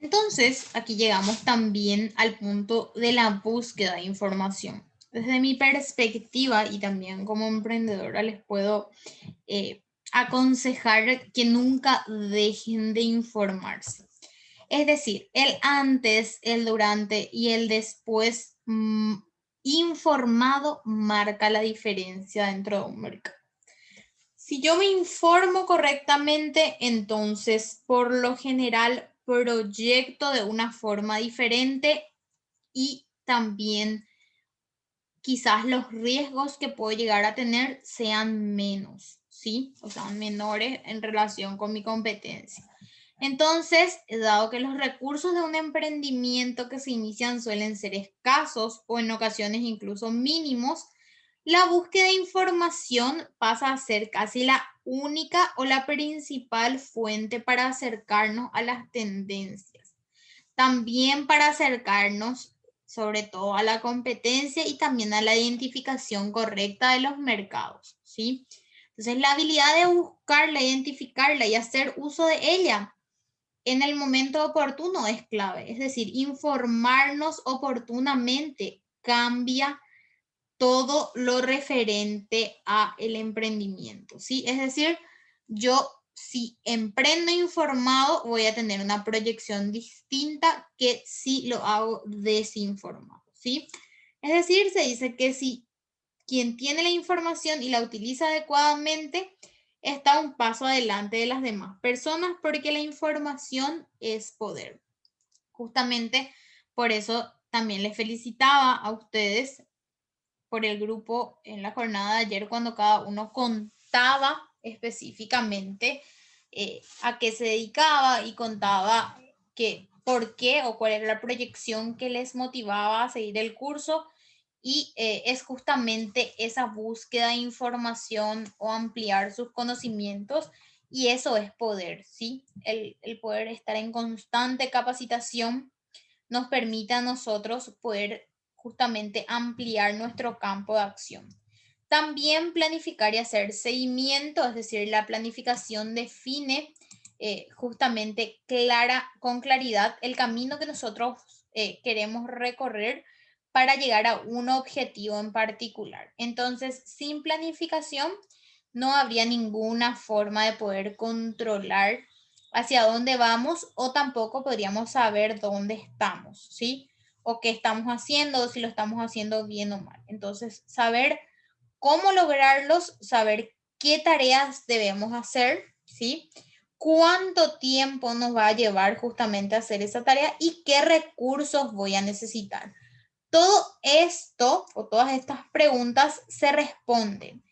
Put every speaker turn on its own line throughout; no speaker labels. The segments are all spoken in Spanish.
Entonces, aquí llegamos también al punto de la búsqueda de información. Desde mi perspectiva y también como emprendedora les puedo aconsejar que nunca dejen de informarse. Es decir, el antes, el durante y el después informado marca la diferencia dentro de un mercado. Si yo me informo correctamente, entonces por lo general proyecto de una forma diferente y también quizás los riesgos que puedo llegar a tener sean menos, ¿sí? O sea, menores en relación con mi competencia. Entonces, dado que los recursos de un emprendimiento que se inician suelen ser escasos o en ocasiones incluso mínimos, la búsqueda de información pasa a ser casi la única o la principal fuente para acercarnos a las tendencias. También para acercarnos sobre todo a la competencia y también a la identificación correcta de los mercados, ¿sí? Entonces, la habilidad de buscarla, identificarla y hacer uso de ella en el momento oportuno es clave. Es decir, informarnos oportunamente cambia todo lo referente a el emprendimiento, ¿sí? Es decir, yo si emprendo informado voy a tener una proyección distinta que si lo hago desinformado, ¿sí? Es decir, se dice que si quien tiene la información y la utiliza adecuadamente está un paso adelante de las demás personas porque la información es poder. Justamente por eso también les felicitaba a ustedes por el grupo en la jornada de ayer cuando cada uno contaba específicamente a qué se dedicaba y contaba que, por qué o cuál era la proyección que les motivaba a seguir el curso. Y es justamente esa búsqueda de información o ampliar sus conocimientos y eso es poder, ¿sí? El poder estar en constante capacitación nos permite a nosotros poder justamente ampliar nuestro campo de acción. También planificar y hacer seguimiento, es decir, la planificación define justamente con claridad el camino que nosotros queremos recorrer para llegar a un objetivo en particular. Entonces, sin planificación, no habría ninguna forma de poder controlar hacia dónde vamos o tampoco podríamos saber dónde estamos, ¿sí? O qué estamos haciendo, o si lo estamos haciendo bien o mal. Entonces, saber cómo lograrlos, saber qué tareas debemos hacer, ¿sí? Cuánto tiempo nos va a llevar justamente a hacer esa tarea y qué recursos voy a necesitar. Todo esto o todas estas preguntas se responden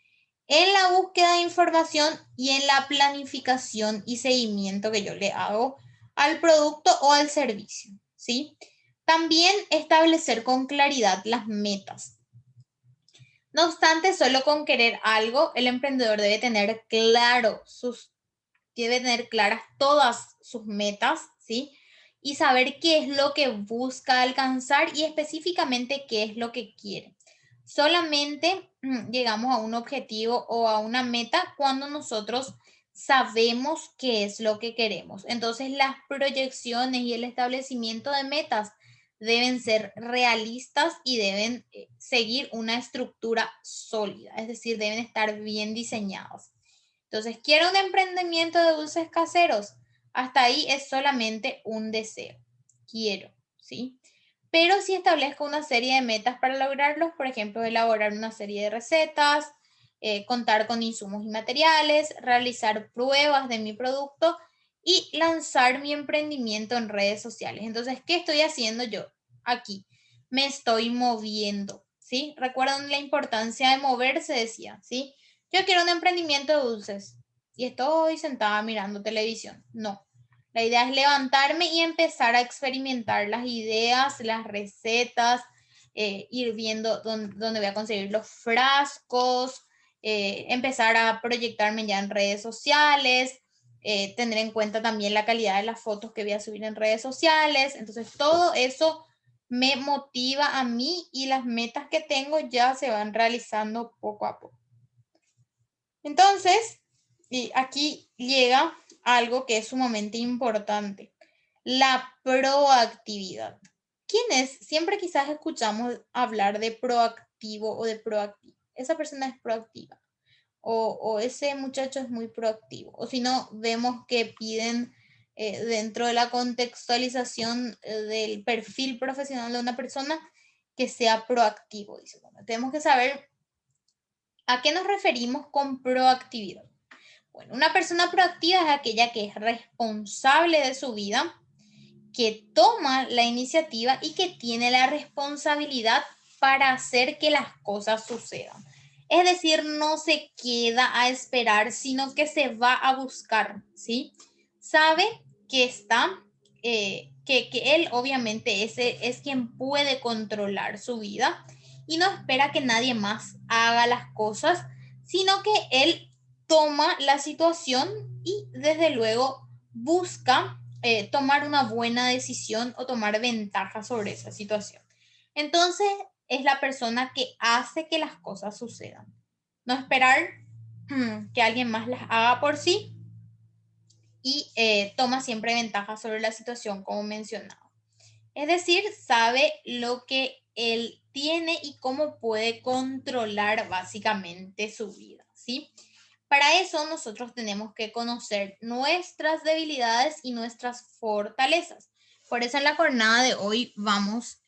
en la búsqueda de información y en la planificación y seguimiento que yo le hago al producto o al servicio, ¿sí? También establecer con claridad las metas. No obstante, solo con querer algo, el emprendedor debe tener claras todas sus metas, ¿sí? Y saber qué es lo que busca alcanzar y específicamente qué es lo que quiere. Solamente llegamos a un objetivo o a una meta cuando nosotros sabemos qué es lo que queremos. Entonces, las proyecciones y el establecimiento de metas deben ser realistas y deben seguir una estructura sólida, es decir, deben estar bien diseñados. Entonces, quiero un emprendimiento de dulces caseros. Hasta ahí es solamente un deseo. Quiero, ¿sí? Pero si establezco una serie de metas para lograrlos, por ejemplo, elaborar una serie de recetas, contar con insumos y materiales, realizar pruebas de mi producto y lanzar mi emprendimiento en redes sociales. Entonces, ¿qué estoy haciendo yo aquí? Me estoy moviendo, ¿sí? Recuerdan la importancia de moverse, decía, ¿sí? Yo quiero un emprendimiento de dulces y estoy sentada mirando televisión. No. La idea es levantarme y empezar a experimentar las ideas, las recetas, ir viendo dónde voy a conseguir los frascos, empezar a proyectarme ya en redes sociales, tener en cuenta también la calidad de las fotos que voy a subir en redes sociales. Entonces, todo eso me motiva a mí y las metas que tengo ya se van realizando poco a poco. Entonces, y aquí llega algo que es sumamente importante. La proactividad. ¿Quién es? Siempre quizás escuchamos hablar de proactivo o de proactivo. Esa persona es proactiva. O ese muchacho es muy proactivo. O si no, vemos que piden dentro de la contextualización del perfil profesional de una persona que sea proactivo. Dice, bueno, tenemos que saber a qué nos referimos con proactividad. Bueno, una persona proactiva es aquella que es responsable de su vida, que toma la iniciativa y que tiene la responsabilidad para hacer que las cosas sucedan. Es decir, no se queda a esperar, sino que se va a buscar, ¿sí? Sabe que está, que él obviamente es quien puede controlar su vida y no espera que nadie más haga las cosas, sino que él toma la situación y desde luego busca tomar una buena decisión o tomar ventaja sobre esa situación. Entonces, es la persona que hace que las cosas sucedan. No esperar que alguien más las haga por sí y toma siempre ventaja sobre la situación, como mencionaba. Es decir, sabe lo que él tiene y cómo puede controlar básicamente su vida, ¿sí? Para eso nosotros tenemos que conocer nuestras debilidades y nuestras fortalezas. Por eso en la jornada de hoy vamos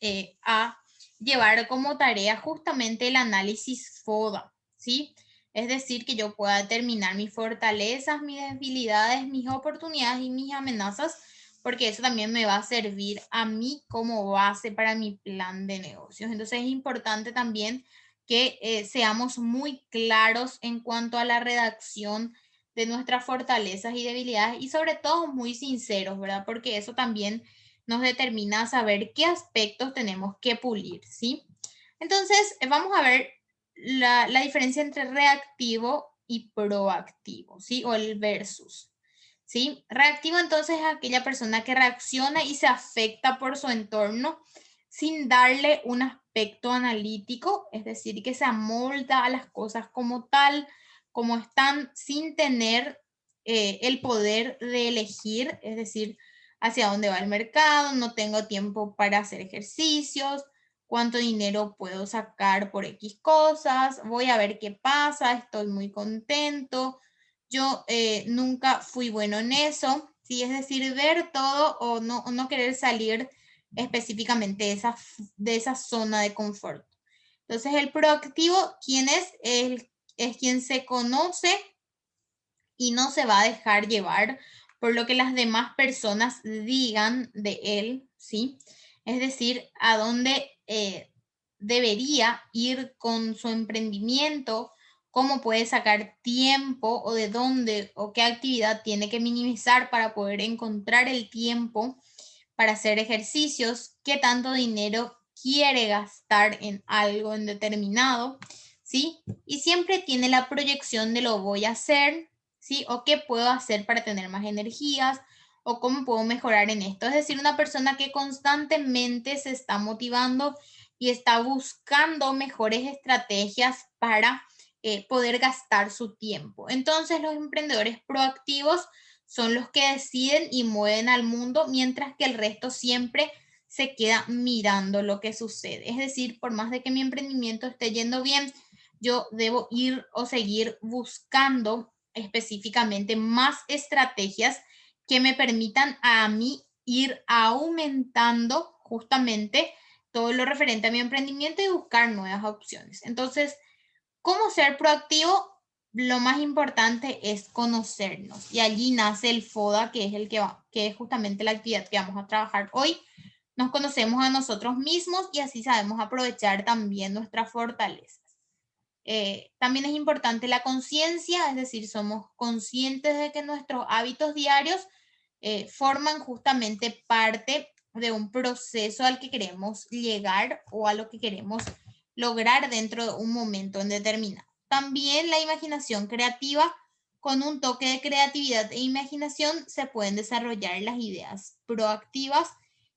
a llevar como tarea justamente el análisis FODA, ¿sí? Es decir, que yo pueda determinar mis fortalezas, mis debilidades, mis oportunidades y mis amenazas, porque eso también me va a servir a mí como base para mi plan de negocios. Entonces es importante también que seamos muy claros en cuanto a la redacción de nuestras fortalezas y debilidades y sobre todo muy sinceros, ¿verdad? Porque eso también nos determina saber qué aspectos tenemos que pulir, ¿sí? Entonces, vamos a ver la diferencia entre reactivo y proactivo, ¿sí? O el versus, ¿sí? Reactivo entonces es aquella persona que reacciona y se afecta por su entorno sin darle un aspecto analítico, es decir, que se amolda a las cosas como tal, como están, sin tener el poder de elegir, es decir, hacia dónde va el mercado, no tengo tiempo para hacer ejercicios, cuánto dinero puedo sacar por X cosas, voy a ver qué pasa, estoy muy contento, yo nunca fui bueno en eso, ¿sí? Es decir, ver todo o no querer salir específicamente de esa zona de confort. Entonces, el proactivo, ¿quién es? Es quien se conoce y no se va a dejar llevar por lo que las demás personas digan de él, ¿sí? Es decir, a dónde debería ir con su emprendimiento, cómo puede sacar tiempo o de dónde o qué actividad tiene que minimizar para poder encontrar el tiempo para hacer ejercicios, qué tanto dinero quiere gastar en algo en determinado, ¿sí? Y siempre tiene la proyección de lo voy a hacer, ¿sí? O qué puedo hacer para tener más energías o cómo puedo mejorar en esto. Es decir, una persona que constantemente se está motivando y está buscando mejores estrategias para poder gastar su tiempo. Entonces, los emprendedores proactivos son los que deciden y mueven al mundo, mientras que el resto siempre se queda mirando lo que sucede. Es decir, por más de que mi emprendimiento esté yendo bien, yo debo ir o seguir buscando específicamente más estrategias que me permitan a mí ir aumentando justamente todo lo referente a mi emprendimiento y buscar nuevas opciones. Entonces, ¿cómo ser proactivo? Lo más importante es conocernos y allí nace el FODA, que es que es justamente la actividad que vamos a trabajar hoy. Nos conocemos a nosotros mismos y así sabemos aprovechar también nuestras fortalezas. También es importante la conciencia, es decir, somos conscientes de que nuestros hábitos diarios forman justamente parte de un proceso al que queremos llegar o a lo que queremos lograr dentro de un momento en determinado. También la imaginación creativa, con un toque de creatividad e imaginación se pueden desarrollar las ideas proactivas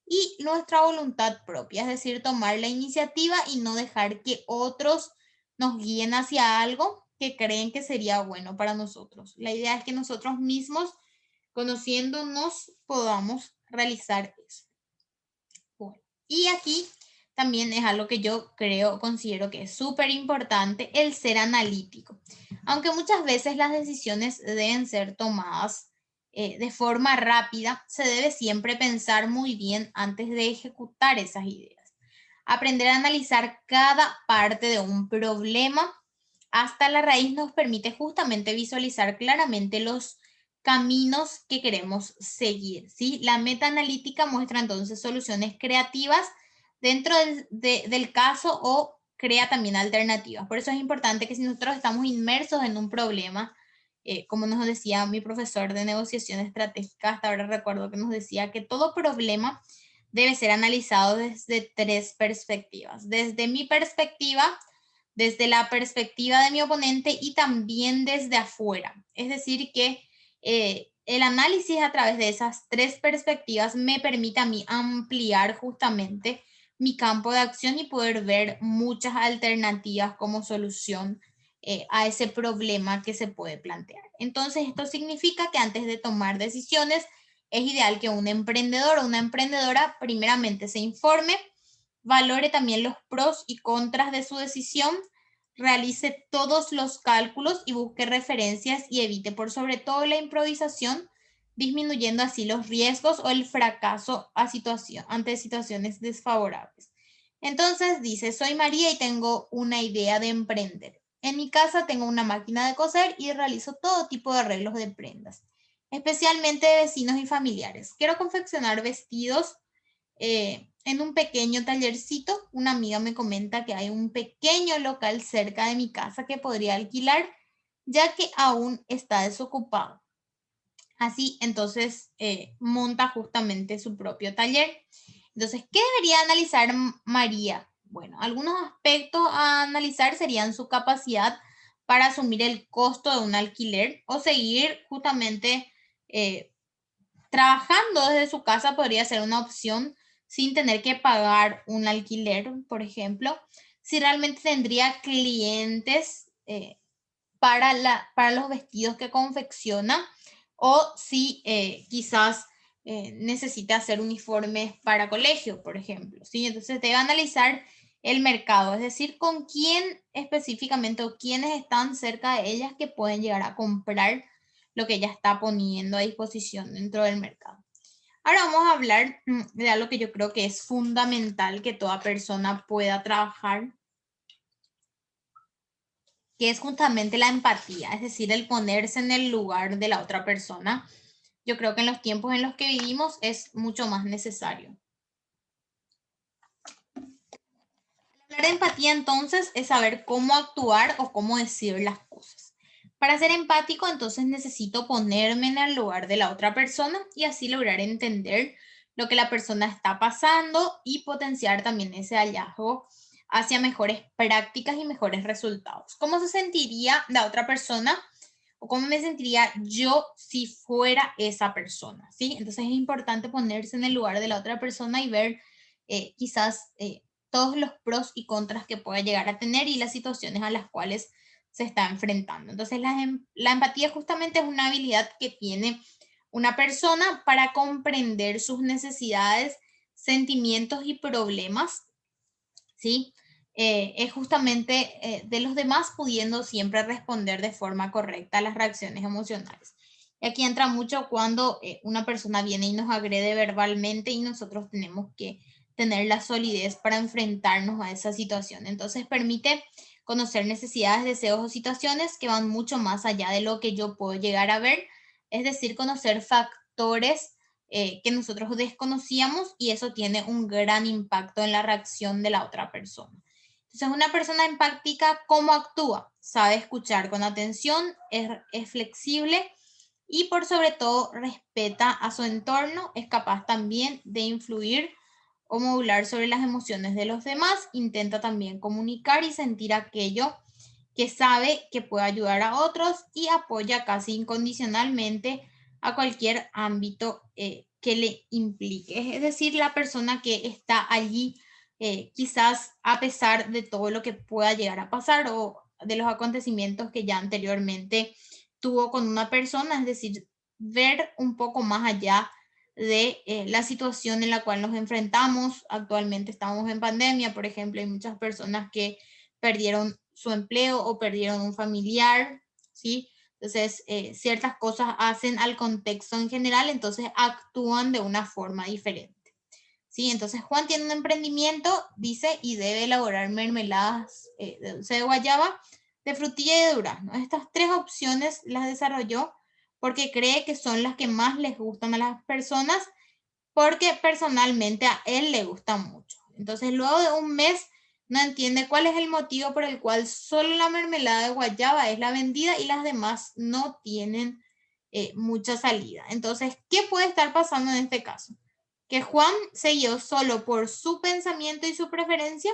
y nuestra voluntad propia, es decir, tomar la iniciativa y no dejar que otros nos guíen hacia algo que creen que sería bueno para nosotros. La idea es que nosotros mismos, conociéndonos, podamos realizar eso. Bueno, y aquí también es algo que yo considero que es súper importante, el ser analítico. Aunque muchas veces las decisiones deben ser tomadas de forma rápida, se debe siempre pensar muy bien antes de ejecutar esas ideas. Aprender a analizar cada parte de un problema hasta la raíz nos permite justamente visualizar claramente los caminos que queremos seguir, ¿sí? La meta analítica muestra entonces soluciones creativas dentro del caso o crea también alternativas. Por eso es importante que si nosotros estamos inmersos en un problema, como nos decía mi profesor de negociación estratégica, hasta ahora recuerdo que nos decía que todo problema debe ser analizado desde 3 perspectivas. Desde mi perspectiva, desde la perspectiva de mi oponente y también desde afuera. Es decir, que el análisis a través de esas 3 perspectivas me permite a mí ampliar justamente mi campo de acción y poder ver muchas alternativas como solución a ese problema que se puede plantear. Entonces, esto significa que antes de tomar decisiones, es ideal que un emprendedor o una emprendedora primeramente se informe, valore también los pros y contras de su decisión, realice todos los cálculos y busque referencias y evite por sobre todo la improvisación, disminuyendo así los riesgos o el fracaso ante situaciones desfavorables. Entonces dice, soy María y tengo una idea de emprender. En mi casa tengo una máquina de coser y realizo todo tipo de arreglos de prendas, especialmente de vecinos y familiares. Quiero confeccionar vestidos en un pequeño tallercito. Una amiga me comenta que hay un pequeño local cerca de mi casa que podría alquilar, ya que aún está desocupado. Así, entonces, monta justamente su propio taller. Entonces, ¿qué debería analizar María? Bueno, algunos aspectos a analizar serían su capacidad para asumir el costo de un alquiler o seguir justamente trabajando desde su casa podría ser una opción sin tener que pagar un alquiler, por ejemplo. Si realmente tendría clientes para los vestidos que confecciona o si quizás necesita hacer uniformes para colegio, por ejemplo. ¿Sí? Entonces debe analizar el mercado, es decir, con quién específicamente o quiénes están cerca de ellas que pueden llegar a comprar lo que ella está poniendo a disposición dentro del mercado. Ahora vamos a hablar de algo que yo creo que es fundamental que toda persona pueda trabajar, que es justamente la empatía, es decir, el ponerse en el lugar de la otra persona. Yo creo que en los tiempos en los que vivimos es mucho más necesario. Hablar de empatía entonces es saber cómo actuar o cómo decir las cosas. Para ser empático entonces necesito ponerme en el lugar de la otra persona y así lograr entender lo que la persona está pasando y potenciar también ese hallazgo hacia mejores prácticas y mejores resultados. ¿Cómo se sentiría la otra persona o cómo me sentiría yo si fuera esa persona? ¿Sí? Entonces es importante ponerse en el lugar de la otra persona y ver quizás todos los pros y contras que pueda llegar a tener y las situaciones a las cuales se está enfrentando. Entonces la empatía justamente es una habilidad que tiene una persona para comprender sus necesidades, sentimientos y problemas, ¿sí? Es justamente de los demás pudiendo siempre responder de forma correcta a las reacciones emocionales. Y aquí entra mucho cuando una persona viene y nos agrede verbalmente y nosotros tenemos que tener la solidez para enfrentarnos a esa situación. Entonces permite conocer necesidades, deseos o situaciones que van mucho más allá de lo que yo puedo llegar a ver, es decir, conocer factores que nosotros desconocíamos y eso tiene un gran impacto en la reacción de la otra persona. Entonces, una persona empática, ¿cómo actúa? Sabe escuchar con atención, es flexible y por sobre todo respeta a su entorno, es capaz también de influir o modular sobre las emociones de los demás, intenta también comunicar y sentir aquello que sabe que puede ayudar a otros y apoya casi incondicionalmente a cualquier ámbito que le implique. Es decir, la persona que está allí quizás a pesar de todo lo que pueda llegar a pasar o de los acontecimientos que ya anteriormente tuvo con una persona, es decir, ver un poco más allá de la situación en la cual nos enfrentamos. Actualmente estamos en pandemia, por ejemplo, hay muchas personas que perdieron su empleo o perdieron un familiar, ¿sí? Entonces, ciertas cosas hacen al contexto en general, entonces actúan de una forma diferente. ¿Sí? Entonces, Juan tiene un emprendimiento, dice, y debe elaborar mermeladas de dulce de guayaba, de frutilla y de durazno. Estas tres opciones las desarrolló porque cree que son las que más les gustan a las personas, porque personalmente a él le gustan mucho. Entonces, luego de un mes, no entiende cuál es el motivo por el cual solo la mermelada de guayaba es la vendida y las demás no tienen mucha salida. Entonces, ¿qué puede estar pasando en este caso? Que Juan se guió solo por su pensamiento y su preferencia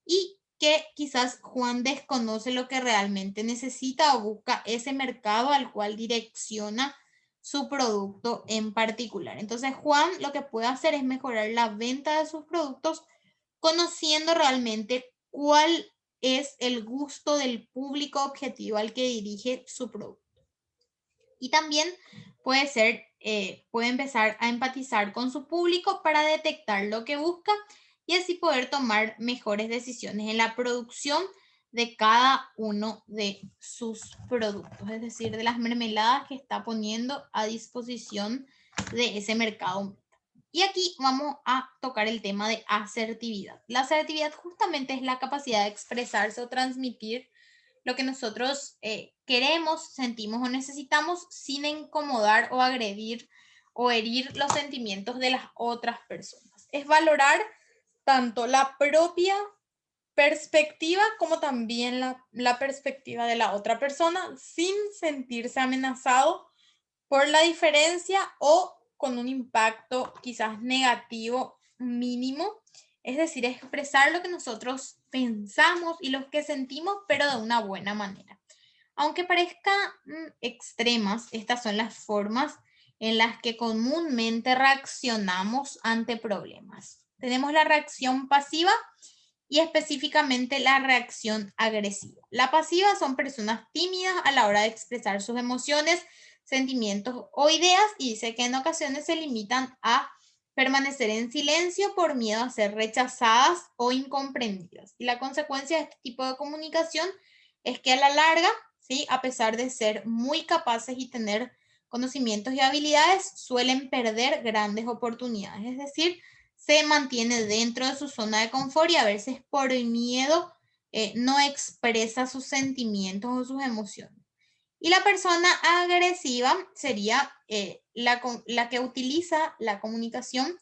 y que quizás Juan desconoce lo que realmente necesita o busca ese mercado al cual direcciona su producto en particular. Entonces Juan lo que puede hacer es mejorar la venta de sus productos conociendo realmente cuál es el gusto del público objetivo al que dirige su producto. Y también puede empezar a empatizar con su público para detectar lo que busca y así poder tomar mejores decisiones en la producción de cada uno de sus productos, es decir, de las mermeladas que está poniendo a disposición de ese mercado. Y aquí vamos a tocar el tema de asertividad. La asertividad justamente es la capacidad de expresarse o transmitir lo que nosotros queremos, sentimos o necesitamos sin incomodar o agredir o herir los sentimientos de las otras personas. Es valorar tanto la propia perspectiva como también la perspectiva de la otra persona sin sentirse amenazado por la diferencia o con un impacto quizás negativo mínimo. Es decir, expresar lo que nosotros pensamos y lo que sentimos, pero de una buena manera. Aunque parezca extremas, estas son las formas en las que comúnmente reaccionamos ante problemas. Tenemos la reacción pasiva y específicamente la reacción agresiva. La pasiva son personas tímidas a la hora de expresar sus emociones, sentimientos o ideas y dice que en ocasiones se limitan a permanecer en silencio por miedo a ser rechazadas o incomprendidas. Y la consecuencia de este tipo de comunicación es que a la larga, ¿sí? A pesar de ser muy capaces y tener conocimientos y habilidades, suelen perder grandes oportunidades. Es decir, se mantiene dentro de su zona de confort y a veces por el miedo no expresa sus sentimientos o sus emociones. Y la persona agresiva sería la que utiliza la comunicación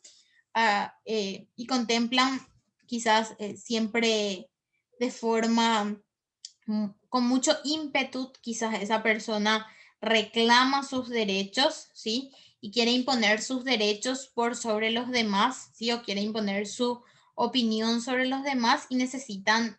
y contemplan quizás siempre de forma con mucho ímpetu, quizás esa persona reclama sus derechos, ¿sí? Y quiere imponer sus derechos por sobre los demás, ¿sí? O quiere imponer su opinión sobre los demás y necesitan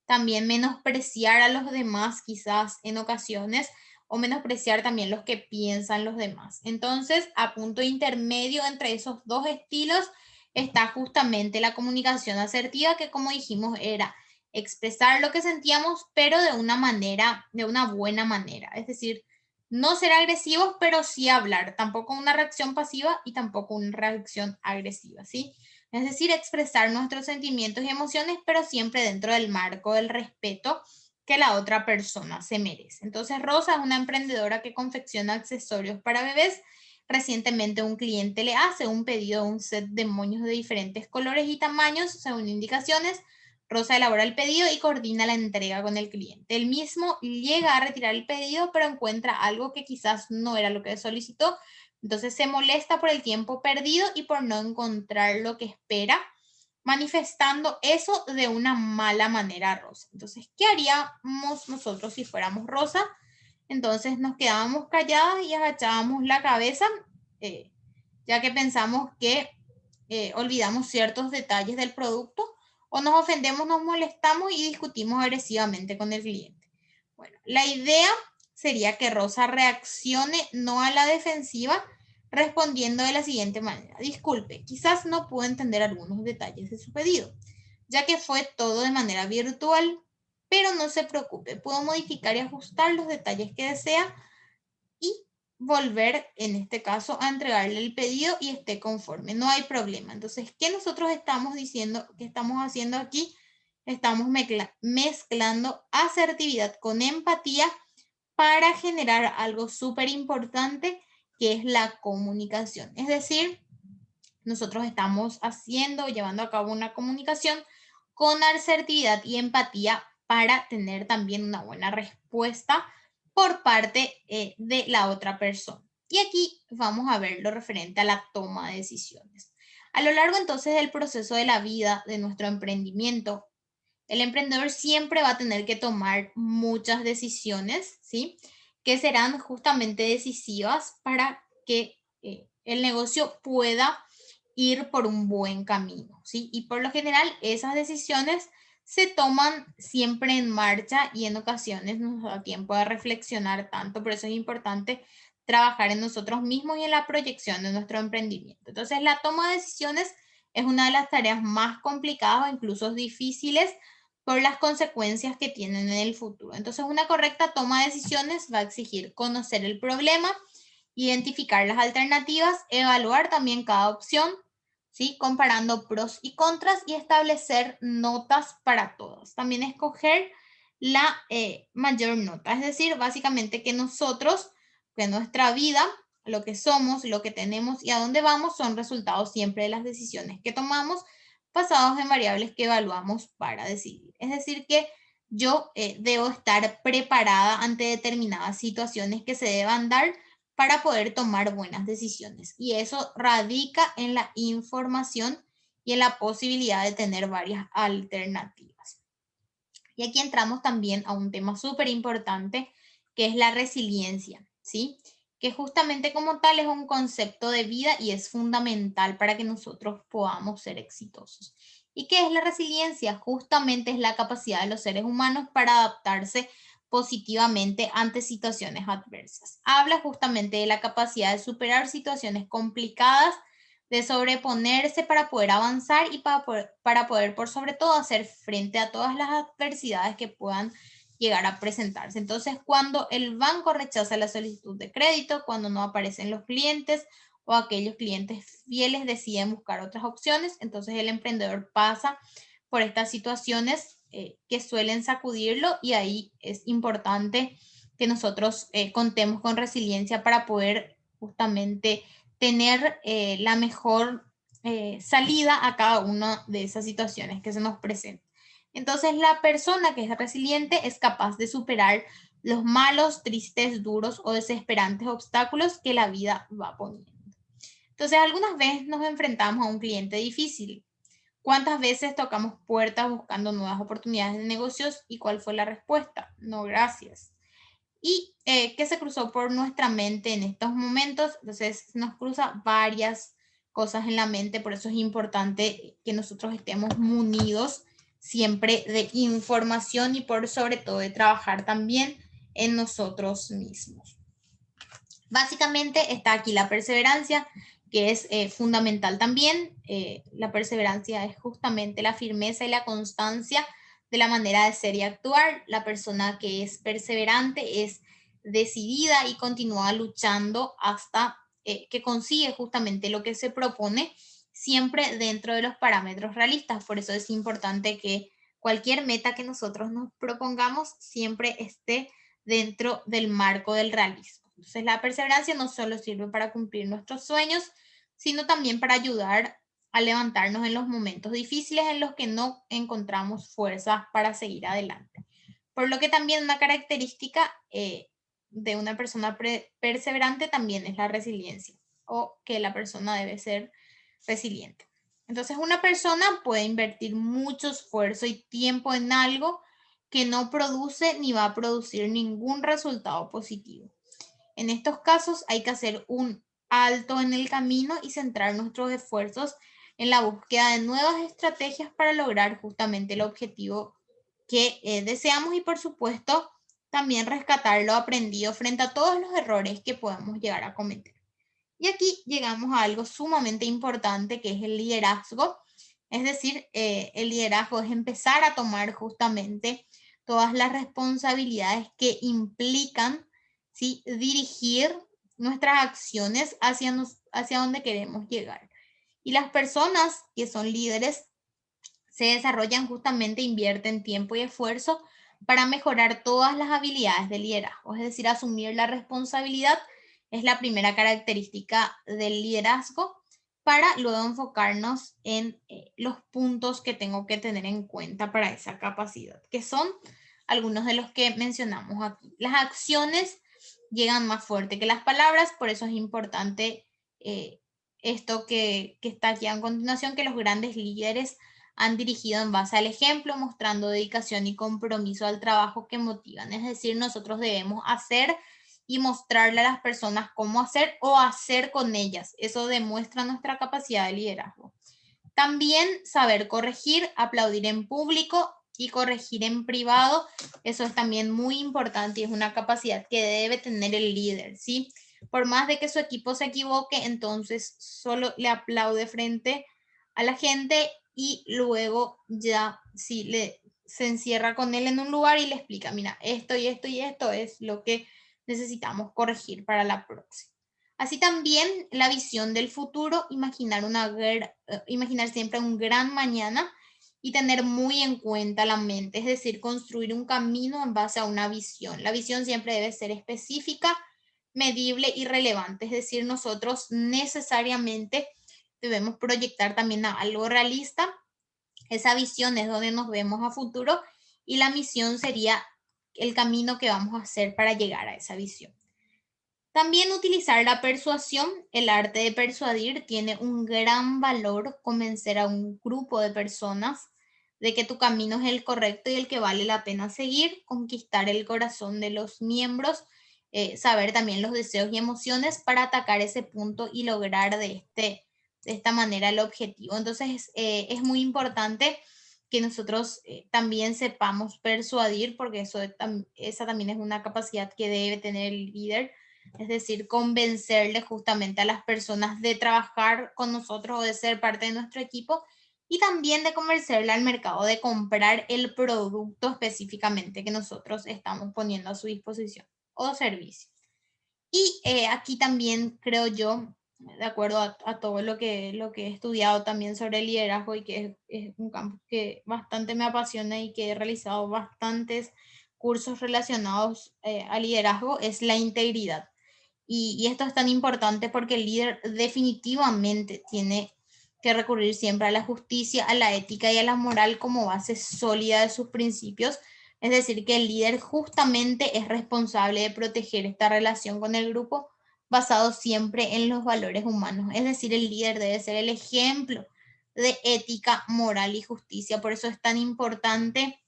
también menospreciar a los demás, quizás en ocasiones, o menospreciar también los que piensan los demás. Entonces, a punto intermedio entre esos dos estilos está justamente la comunicación asertiva, que como dijimos era expresar lo que sentíamos, pero de una manera, de una buena manera. Es decir, no ser agresivos, pero sí hablar. Tampoco una reacción pasiva y tampoco una reacción agresiva, ¿sí? Es decir, expresar nuestros sentimientos y emociones, pero siempre dentro del marco del respeto que la otra persona se merece. Entonces, Rosa es una emprendedora que confecciona accesorios para bebés. Recientemente un cliente le hace un pedido de un set de moños de diferentes colores y tamaños según indicaciones. Rosa elabora el pedido y coordina la entrega con el cliente. El mismo llega a retirar el pedido, pero encuentra algo que quizás no era lo que solicitó. Entonces se molesta por el tiempo perdido y por no encontrar lo que espera, manifestando eso de una mala manera a Rosa. Entonces, ¿qué haríamos nosotros si fuéramos Rosa? Entonces nos quedábamos calladas y agachábamos la cabeza, ya que pensamos que olvidamos ciertos detalles del producto o nos ofendemos, nos molestamos y discutimos agresivamente con el cliente. Bueno, la idea sería que Rosa reaccione no a la defensiva, respondiendo de la siguiente manera. Disculpe, quizás no puedo entender algunos detalles de su pedido, ya que fue todo de manera virtual, pero no se preocupe, puedo modificar y ajustar los detalles que desea y volver, en este caso, a entregarle el pedido y esté conforme. No hay problema. Entonces, ¿qué nosotros estamos diciendo que estamos haciendo aquí? Estamos mezclando asertividad con empatía para generar algo súper importante que es la comunicación. Es decir, nosotros estamos llevando a cabo una comunicación con asertividad y empatía para tener también una buena respuesta por parte de la otra persona. Y aquí vamos a ver lo referente a la toma de decisiones. A lo largo entonces del proceso de la vida de nuestro emprendimiento, el emprendedor siempre va a tener que tomar muchas decisiones, ¿sí? Que serán justamente decisivas para que el negocio pueda ir por un buen camino, ¿sí? Y por lo general esas decisiones se toman siempre en marcha y en ocasiones nos da tiempo de reflexionar tanto, por eso es importante trabajar en nosotros mismos y en la proyección de nuestro emprendimiento. Entonces, la toma de decisiones es una de las tareas más complicadas o incluso difíciles por las consecuencias que tienen en el futuro. Entonces, una correcta toma de decisiones va a exigir conocer el problema, identificar las alternativas, evaluar también cada opción, ¿sí? Comparando pros y contras y establecer notas para todos. También escoger la mayor nota, es decir, básicamente que nosotros, que nuestra vida, lo que somos, lo que tenemos y a dónde vamos son resultados siempre de las decisiones que tomamos basados en variables que evaluamos para decidir. Es decir, que yo debo estar preparada ante determinadas situaciones que se deban dar para poder tomar buenas decisiones. Y eso radica en la información y en la posibilidad de tener varias alternativas. Y aquí entramos también a un tema súper importante, que es la resiliencia, ¿sí? Que justamente como tal es un concepto de vida y es fundamental para que nosotros podamos ser exitosos. ¿Y qué es la resiliencia? Justamente es la capacidad de los seres humanos para adaptarse positivamente ante situaciones adversas. Habla justamente de la capacidad de superar situaciones complicadas, de sobreponerse para poder avanzar y para poder por sobre todo hacer frente a todas las adversidades que puedan llegar a presentarse. Entonces, cuando el banco rechaza la solicitud de crédito, cuando no aparecen los clientes o aquellos clientes fieles deciden buscar otras opciones, entonces el emprendedor pasa por estas situaciones que suelen sacudirlo y ahí es importante que nosotros contemos con resiliencia para poder justamente tener la mejor salida a cada una de esas situaciones que se nos presentan. Entonces, la persona que es resiliente es capaz de superar los malos, tristes, duros o desesperantes obstáculos que la vida va poniendo. Entonces, algunas veces nos enfrentamos a un cliente difícil. ¿Cuántas veces tocamos puertas buscando nuevas oportunidades de negocios y cuál fue la respuesta? No, gracias. ¿Y qué se cruzó por nuestra mente en estos momentos? Entonces, nos cruza varias cosas en la mente, por eso es importante que nosotros estemos munidos siempre de información y por sobre todo de trabajar también en nosotros mismos. Básicamente está aquí la perseverancia, que es fundamental también. La perseverancia es justamente la firmeza y la constancia de la manera de ser y actuar. La persona que es perseverante es decidida y continúa luchando hasta que consigue justamente lo que se propone, siempre dentro de los parámetros realistas. Por eso es importante que cualquier meta que nosotros nos propongamos siempre esté dentro del marco del realismo. Entonces, la perseverancia no solo sirve para cumplir nuestros sueños, sino también para ayudar a levantarnos en los momentos difíciles en los que no encontramos fuerzas para seguir adelante. Por lo que también una característica de una persona perseverante también es la resiliencia o que la persona debe ser resiliente. Entonces, una persona puede invertir mucho esfuerzo y tiempo en algo que no produce ni va a producir ningún resultado positivo. En estos casos hay que hacer un alto en el camino y centrar nuestros esfuerzos en la búsqueda de nuevas estrategias para lograr justamente el objetivo que deseamos y por supuesto también rescatar lo aprendido frente a todos los errores que podemos llegar a cometer. Y aquí llegamos a algo sumamente importante que es el liderazgo. Es decir, el liderazgo es empezar a tomar justamente todas las responsabilidades que implican, ¿sí? Dirigir nuestras acciones hacia donde queremos llegar. Y las personas que son líderes se desarrollan justamente, invierten tiempo y esfuerzo para mejorar todas las habilidades de liderazgo. Es decir, asumir la responsabilidad es la primera característica del liderazgo para luego enfocarnos en los puntos que tengo que tener en cuenta para esa capacidad, que son algunos de los que mencionamos aquí. Las acciones llegan más fuerte que las palabras, por eso es importante esto que está aquí a continuación, que los grandes líderes han dirigido en base al ejemplo, mostrando dedicación y compromiso al trabajo que motivan. Es decir, nosotros debemos hacer y mostrarle a las personas cómo hacer o hacer con ellas. Eso demuestra nuestra capacidad de liderazgo. También saber corregir, aplaudir en público y corregir en privado. Eso es también muy importante y es una capacidad que debe tener el líder, ¿sí? Por más de que su equipo se equivoque, entonces solo le aplaude frente a la gente y luego ya sí se encierra con él en un lugar y le explica, mira, esto y esto y esto es lo que necesitamos corregir para la próxima. Así también la visión del futuro, imaginar siempre un gran mañana y tener muy en cuenta la mente, es decir, construir un camino en base a una visión. La visión siempre debe ser específica, medible y relevante, es decir, nosotros necesariamente debemos proyectar también a algo realista. Esa visión es donde nos vemos a futuro y la misión sería el camino que vamos a hacer para llegar a esa visión. También utilizar la persuasión, el arte de persuadir, tiene un gran valor convencer a un grupo de personas de que tu camino es el correcto y el que vale la pena seguir, conquistar el corazón de los miembros, saber también los deseos y emociones para atacar ese punto y lograr de esta manera el objetivo. Entonces es muy importante que nosotros también sepamos persuadir, porque esa también es una capacidad que debe tener el líder, es decir, convencerle justamente a las personas de trabajar con nosotros o de ser parte de nuestro equipo y también de convencerle al mercado de comprar el producto específicamente que nosotros estamos poniendo a su disposición o servicio. Y aquí también creo yo, de acuerdo a todo lo que he estudiado también sobre el liderazgo y que es un campo que bastante me apasiona y que he realizado bastantes cursos relacionados al liderazgo, es la integridad. Y esto es tan importante porque el líder definitivamente tiene que recurrir siempre a la justicia, a la ética y a la moral como base sólida de sus principios. Es decir, que el líder justamente es responsable de proteger esta relación con el grupo basado siempre en los valores humanos. Es decir, el líder debe ser el ejemplo de ética, moral y justicia. Por eso es tan importante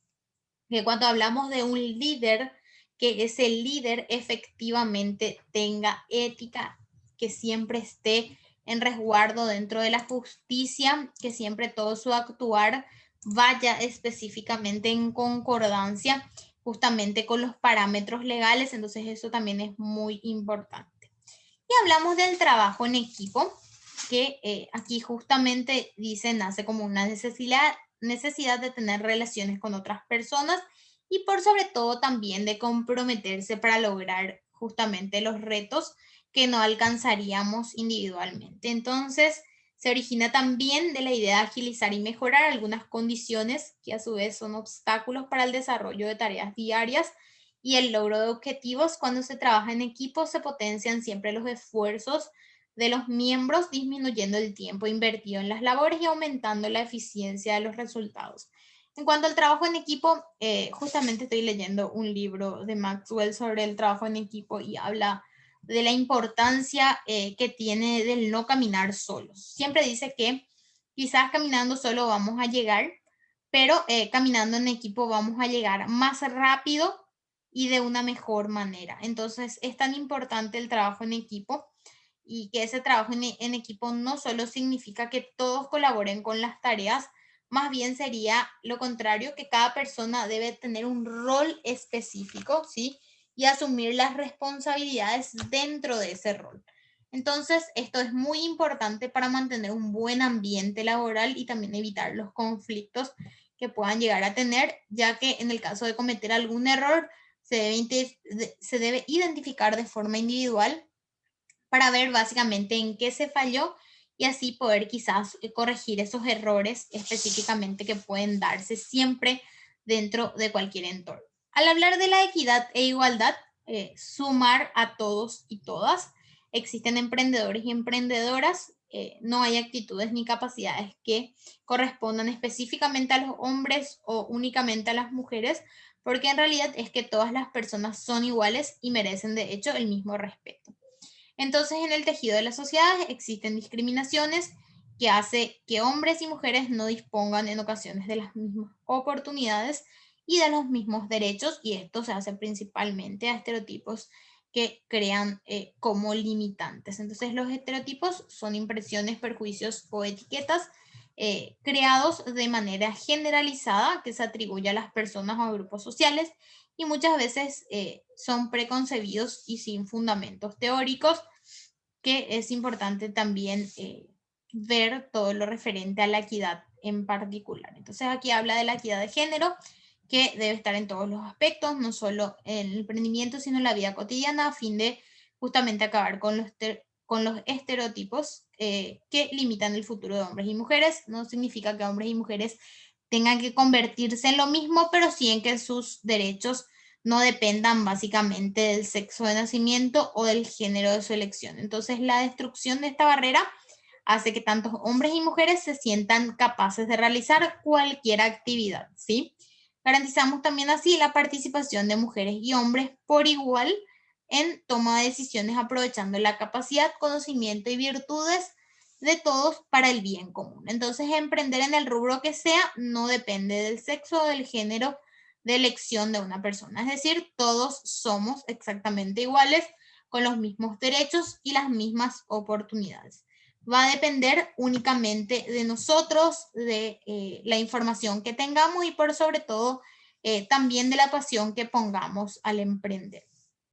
que cuando hablamos de un líder, que ese líder efectivamente tenga ética, que siempre esté en resguardo dentro de la justicia, que siempre todo su actuar vaya específicamente en concordancia justamente con los parámetros legales. Entonces eso también es muy importante. Y hablamos del trabajo en equipo, que aquí justamente dice, nace como una necesidad de tener relaciones con otras personas y por sobre todo también de comprometerse para lograr justamente los retos que no alcanzaríamos individualmente. Entonces, se origina también de la idea de agilizar y mejorar algunas condiciones que a su vez son obstáculos para el desarrollo de tareas diarias y el logro de objetivos. Cuando se trabaja en equipo, se potencian siempre los esfuerzos de los miembros, disminuyendo el tiempo invertido en las labores y aumentando la eficiencia de los resultados. En cuanto al trabajo en equipo, justamente estoy leyendo un libro de Maxwell sobre el trabajo en equipo y habla de la importancia que tiene del no caminar solos. Siempre dice que quizás caminando solo vamos a llegar, pero caminando en equipo vamos a llegar más rápido y de una mejor manera. Entonces es tan importante el trabajo en equipo y que ese trabajo en equipo no solo significa que todos colaboren con las tareas, más bien sería lo contrario, que cada persona debe tener un rol específico, ¿sí? Y asumir las responsabilidades dentro de ese rol. Entonces, esto es muy importante para mantener un buen ambiente laboral y también evitar los conflictos que puedan llegar a tener, ya que en el caso de cometer algún error, se debe identificar de forma individual para ver básicamente en qué se falló y así poder quizás corregir esos errores específicamente que pueden darse siempre dentro de cualquier entorno. Al hablar de la equidad e igualdad, sumar a todos y todas. Existen emprendedores y emprendedoras, no hay actitudes ni capacidades que correspondan específicamente a los hombres o únicamente a las mujeres, porque en realidad es que todas las personas son iguales y merecen de hecho el mismo respeto. Entonces, en el tejido de la sociedad existen discriminaciones que hace que hombres y mujeres no dispongan en ocasiones de las mismas oportunidades y de los mismos derechos, y esto se hace principalmente a estereotipos que crean como limitantes. Entonces, los estereotipos son impresiones, perjuicios o etiquetas creados de manera generalizada que se atribuye a las personas o a grupos sociales y muchas veces son preconcebidos y sin fundamentos teóricos, que es importante también ver todo lo referente a la equidad en particular. Entonces aquí habla de la equidad de género, que debe estar en todos los aspectos, no solo en el emprendimiento, sino en la vida cotidiana, a fin de justamente acabar con los estereotipos que limitan el futuro de hombres y mujeres. No significa que hombres y mujeres tengan que convertirse en lo mismo, pero sí en que sus derechos no dependan básicamente del sexo de nacimiento o del género de su elección. Entonces, la destrucción de esta barrera hace que tantos hombres y mujeres se sientan capaces de realizar cualquier actividad, ¿sí? Garantizamos también así la participación de mujeres y hombres por igual en toma de decisiones, aprovechando la capacidad, conocimiento y virtudes de todos para el bien común. Entonces, emprender en el rubro que sea no depende del sexo o del género de elección de una persona. Es decir, todos somos exactamente iguales, con los mismos derechos y las mismas oportunidades. Va a depender únicamente de nosotros, de la información que tengamos y por sobre todo también de la pasión que pongamos al emprender.